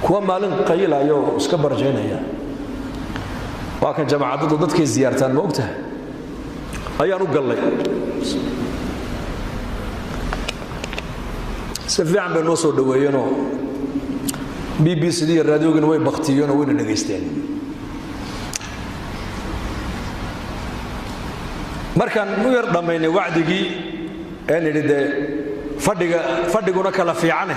kuwa maalin qaylayo iska barjeynaya waa kan jamaacadu dadkii ziyaartaan ma ogtahay ayaan u galay si fiican bay noo soo dhaweeyeenoo BBC iyo raadiyogan way baktiyeen oo wayna dhageysteen markaan u yar dhamaynay wacdigii aan idhi fadhiguna kala fiicane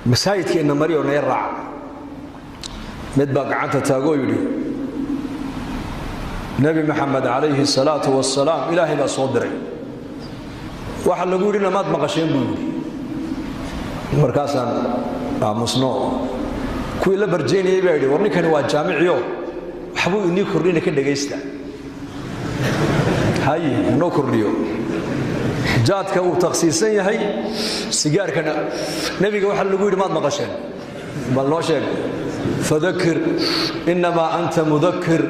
masaajidkeena mariyo na raac mid baa gacanta taagoo yidhi nabi maxamed calayhi salaatu wassalaam ilaahay baa soo diray waxa lagu yidhi namaad maqasheen buu yidhi markaasaan aamusno kuwii la barjeynayay baa yidhi war ninkani waa jaamiciyo waxbuu inii kordhina ka dhegaysta haye noo kordhiyo jaadka uu takhsiisan yahay sigaarkana nabiga waxa lagu yidhi maad maqasheen bal noo sheeg fadakir inamaa anta mudakir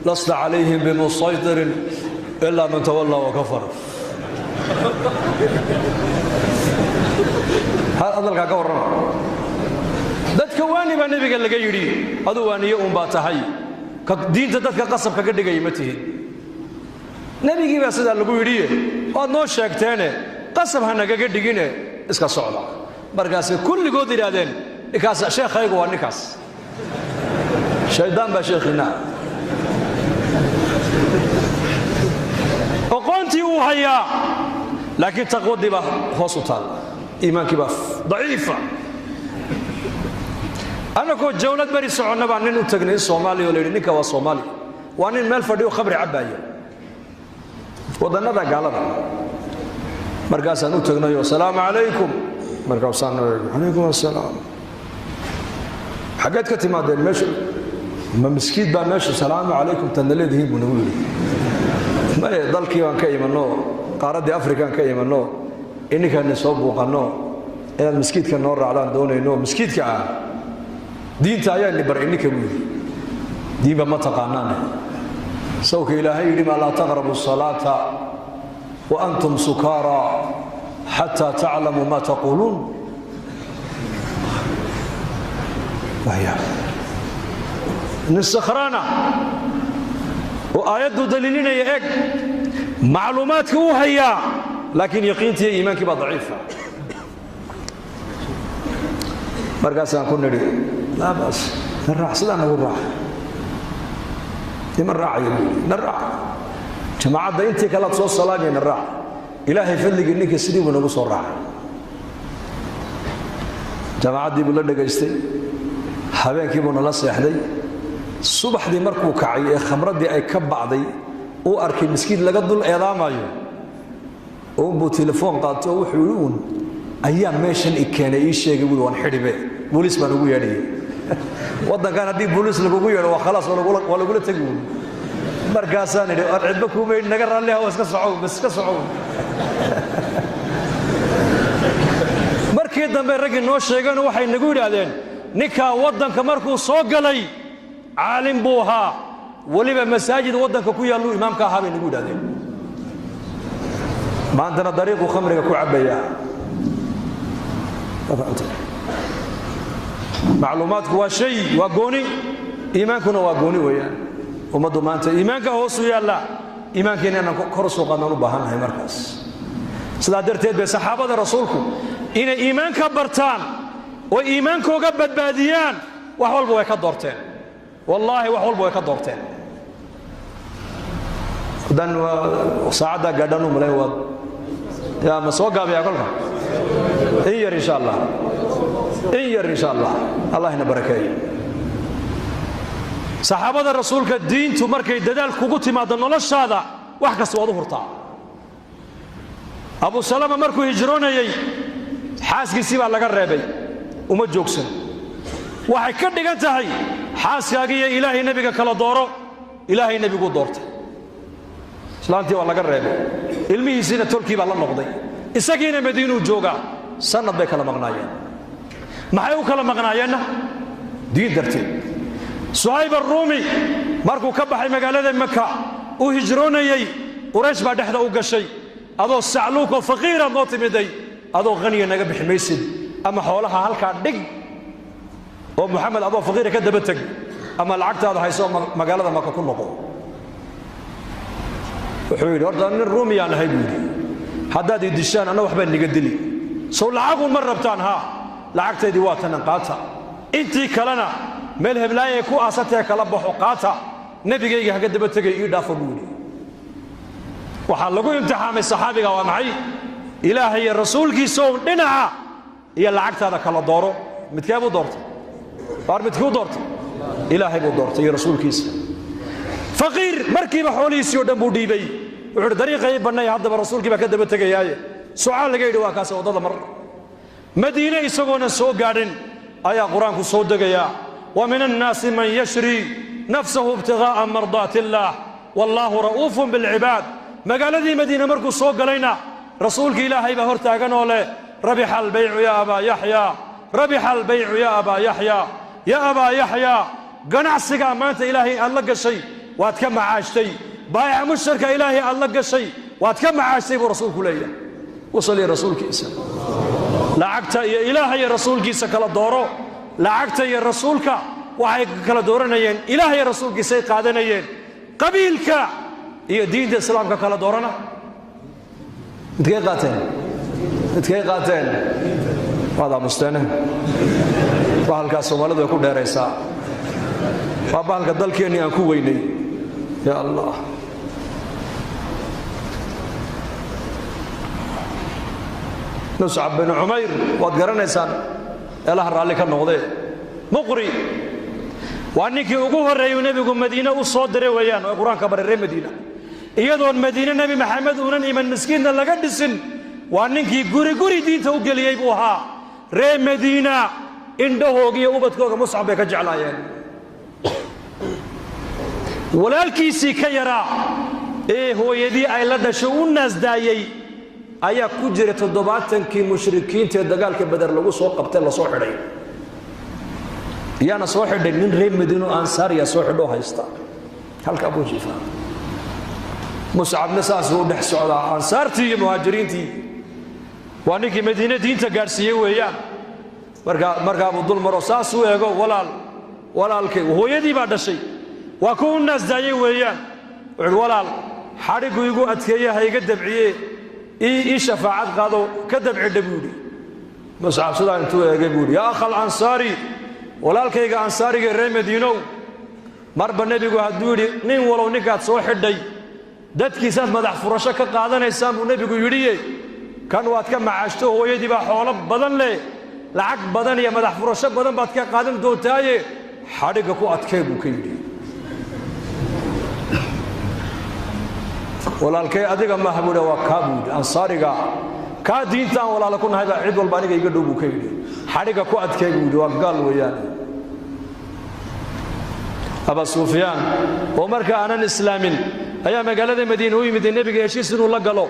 lasta calayhim bimusaytirin ilaa man tawallaa wakafar hadalkaa ka warrama dadka waani baa nabiga laga yidhi adu waaniye uun baa tahay diinta dadka qasabka ka dhigaya ma tihin nabigii baa sidaa lagu yidhiye waad noo sheegteene qasab ha nagaga dhigine iska socda markaasay kulligood yidhaahdeen ninkaas sheekhaygu waa ninkaas shaydaan baa sheekhiina aqoontii uu hayaa laakiin taqwadii baa hoos u taal iimaankii baa daciifa annagoo jawlad bari soconna baa nin u tagnay soomaaliya oo la yidhi ninka waa soomaali waa nin meel fadhiyo khamri cabbaaya wadannada gaalada markaasaan u tagnayo asalaamu calaykum markaasaan calaykum assalaam xaggeed ka timaadeen meesha ma miskiid baa meesha salaamu calaykum tadna leedihiin buu nagu yidhi maye dalkii baan ka imanno qaaraddii afrikaan ka imanno ininkaani soo buuqanno inaad miskiidka noo raacdaan doonayno miskiidka ah diinta ayaani bar ininka buu yidhi diinba ma taqaanaane sawka ilaahay yidhi maa laa taqrabu salaata wa antum sukaara xataa taclamuu maa taquuluun nin sakhraana oo aayaddu daliilinaya eg macluumaadka uu hayaa laakiin yaqiintiiyo iimaankii baa daciifa markaasaan ku nidhi laa baas na raac sidaa nagu raac ima raacayo na raac jamaacadda intii kalaad soo salaamaya na raac ilaahay fadligii ninka sidii buu nagu soo raacay jamaacaddii buu la dhagaystay habeenkii buu nala seexday subaxdii markuu kacay ee khamraddii ay ka bacday uu arkay miskiid laga dul eedaamayo uunbuu telefoon qaato oo wuxuu yidhi uun ayaa meeshan i keenay ii sheegay buui waan xidhibe booliis baan ugu yeedhayay waddankan haddii booliis lagugu yeedho waa khalaas waa lagula tegi uun markaasaan idhi ar cidba kuuma yidhi naga raalliha waa iska socow bas iska socow markii dambe raggii noo sheegeen waxay nagu yidhaahdeen ninkaa waddanka markuu soo galay caalim buu ahaa weliba masaajid waddanka ku yaalluu imaamka ahaa bay nagu yidhahdeen maantana dariiquu khamriga ku cabbayaa macluumaadku waa shay waa gooni iimaankuna waa gooni weeyaan ummaddu maanta iimaanka hoosu yaalla iimaankeena inaan kor u soo qaadnaan u baahannahay markaas sidaa darteed bay saxaabada rasuulku inay iimaanka bartaan oo iimaankooga badbaadiyaan wax walba way ka doorteen wallaahi wax walba way ka doorteen dan saacadda gaadhan u malayn waad yaa ma soo gaabiyaa kolka in yar insha allah in yar insha allah allah ina barakeeyo saxaabada rasuulka diintu markay dadaal kugu timaado noloshaada wax kasta waad u hurtaa abu salama markuu hijroonayay xaaskiisii baa laga reebay uma joogsan waxay ka dhigan tahay xaaskaagiiyo ilaahay nebiga kala dooro ilaahay nebiguu doortay islaantii waa laga reebay ilmihiisiina tolkii baa la noqday isagiina madiinuu joogaa sanad bay kala maqnaayeen maxay u kala maqnaayeenna diin darteed suhayb arruumi markuu ka baxay magaalada maka uu hijroonayey quraysh baa dhexda u gashay adoo sacluuk oo faqiira noo timiday adoo haniya naga bixi maysid ama xoolaha halkaa dhig محمد أبو فقير كده بتج أما العقد هذا هيسوى مقالة ما كنا نقول وحيد أردن الرومي أنا هيدي حداد الدشان أنا وحبني قدلي سو لعقوا مرة بتانها لعقت دي واتنا قاتها أنتي كلنا ملهم لا يكون أساتها كلبه حقاتها نبي جيها قد بتج يدافعوني وحلقوا امتحان الصحابة ومعي إلهي الرسول كي سو دنعا هي العقد هذا كلا دوره متكابو دورته بار متكو دورته إلهي بو دورته يا رسول كيس فقير مركب حولي سيو دنبو ديبي وحر طريقه بناي هذا الرسول كي بكدب تغياي سؤال لغا يدوا كاس ودada مر مدينه يسغونا سو غادن ايا قران كو سو دغيا ومن الناس من يشري نفسه ابتغاء مرضات الله والله رؤوف بالعباد مقالدي مدينه مركو سو غلينا رسولك إلهي بهر تاغنو له ربح البيع يا أبا يحيى ربح البيع يا أبا يحيى يا أبا يحيى قنعسقا ما أنت إلهي ألقى شيء واتكم عاشتي بايع مشترك إلهي ألقى شيء واتكم عاشتي برسولك لي وصلي رسولك إسا لعقت يا إلهي رسولك إسا كلا دورو لعقت يا رسولك وحي كلا دورنيين إلهي رسولك إسا قادنيين قبيلك يا دين الإسلام كلا دورنا متكي قاتين هذا مستنى بحالك الصومالي يكون داريسا بحالك دلكيني أكو ويني يا الله مصعب بن عمير وقرن إنسان الله رالك النقطة مقري وأنك يقوه الرئيو نبيكم مدينة وصادر ويان وقرآن كبر الرئي مدينة iyadoo madiina nabi maxamed unan iman miskiinna laga dhisin waa ninkii guri diinta u galiyay buu ahaa ree madiina indhahooga iyo ubadkooga muscab bay ka jeclaayeen walaalkiisii ka yaraa ee hooyadii ay la dhashay u naasdaayay ayaa ku jira 70kii mushrikiinta ee dagaalka badar lagu soo qabtay la soo xidhay yaana soo xidhay nin ree madiino ansaariya soo xidho haysta halka abu jifa مصعب نساس هو دح سعودة أنصارتي مهاجرينتي وانيكي مدينة دينتا قارسية ويان مرقاب الظلم رصاص ويقو ولال كي وهو يدي بعد الشيء وكون الناس دايين ويان ولال حارقوا يقول أتكيه هيقدم عيه إيه شفاعات قادوا كدب عدبولي مصعب صدان انتو يقول يا أخ الأنصاري ولال كي أنصاري الرئي مدينو مربى النبي قول هدولي نين ولو نكات صوحي دي dadkiisaad madax furasho ka qaadanaysaan buu nabigu yidhi kan waad ka macaashto hooyadii baa xoolo badan leh lacag badan iyo madax furasho badan baad ka qaadan doontaaye xadhiga ku adkee buu ka yidhi walaalkay adiga ma habuudha waa kaabuud ansaariga ka diinta aan walaalo ku nahay baa cid walba aniga iga dhow buu ka yidhi xadhiga ku adkee buu yidhi waa gaal weeyaan aba sufyaan oo marka aanan islaamin ayaa magaalada madiina u yimid nabiga heshiis inuu la galo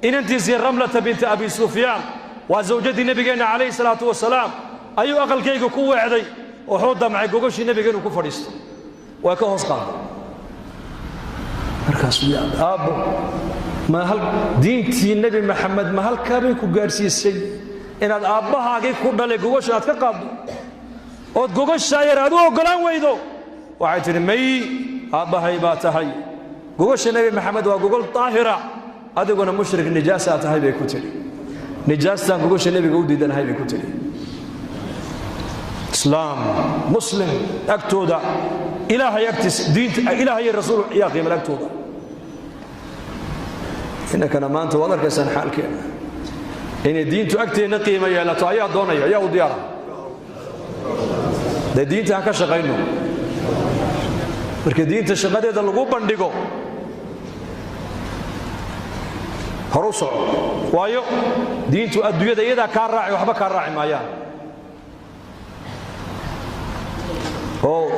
inantiisii ramlata bint abi sufyaan waa zawjadii nabigeena calayhi salaatu wasalaam ayuu aqalkayga ku weecday wuxuu damcay gogashii nabiga inuu ku fadhiisto waa ka hoos qaaday markaasuu aabbo ma hal diintii nabi maxamed ma halkaa bay ku gaadhsiisay inaad aabbahaagii ku dhalay gogasha aad ka qaaddo ood gogashaa yar aad u oggolaan weydo waxay tidhi may aabbahay baa tahay gogasha nabi maxamed waa gogol daahira adiguna mushrik nijaasa tahay bay ku tiri nijaastan gogasha nabiga u diidanahay bay ku tiri islaam muslim agtooda ilaahay agtiis diinta ilaahay rasuul yaa qiimo agtooda inakana maanta wada arkaysan xaalkeena inay diintu agteena qiimo yeelato ayaa doonaya ayaa u diyaar diinta ka shaqayno marka diinta shaqadeeda lagu bandhigo horu soco waayo diintu adduunyada iyada ka raaci waxba ka raaci maayaan oo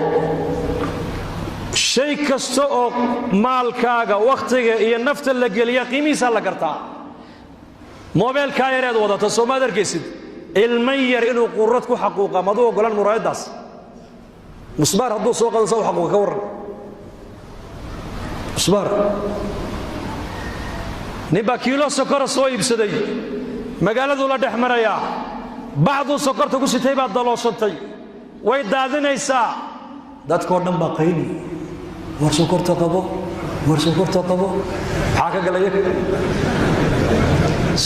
shay kasta oo maalkaaga waqtiga iyo nafta la geliya qiimihiisa la gartaa mobilka yareed wadata Soomaad arkaysid ilman yar inuu qurrad ku xaquuqa madu ogolan muraayadaas musbaar hadduu soo qado soo xaquuqa ka waran musbaar niba kiilo sokor soo iibsaday magaaladu la dhex maraya bacdu sokorta ku sitay baad dalooshatay way daadinaysaa dadkoo dhan baa qayli war sokorta qabo maxaa ka galaya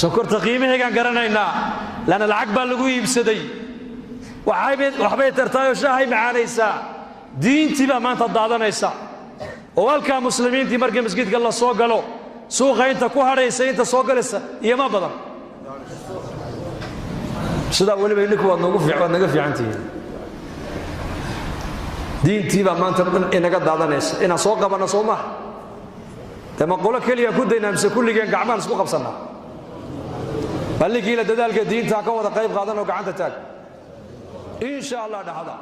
sokorta qiimaheegaan garanaynaa lana lacag baa lagu iibsaday waxbay tartaayoo shaahay macaanaysaa diintii baa maanta daadanaysa oo halkaa muslimiintii markii masjidka la soo galo suuqa inta ku hadhaysa inta soo galaysa iyoma badan sidaa weliba idinku waad naga fiicantihiin diintii baa maanta dhan inaga daadanaysa inaan soo qabanno soo maha dee ma qolo keliya ku daynaa mise kulligeen gacmaan isku qabsannaa ballinkiina dadaalka diinta ka wada qayb qaadan oo gacanta taag insha allah dhexda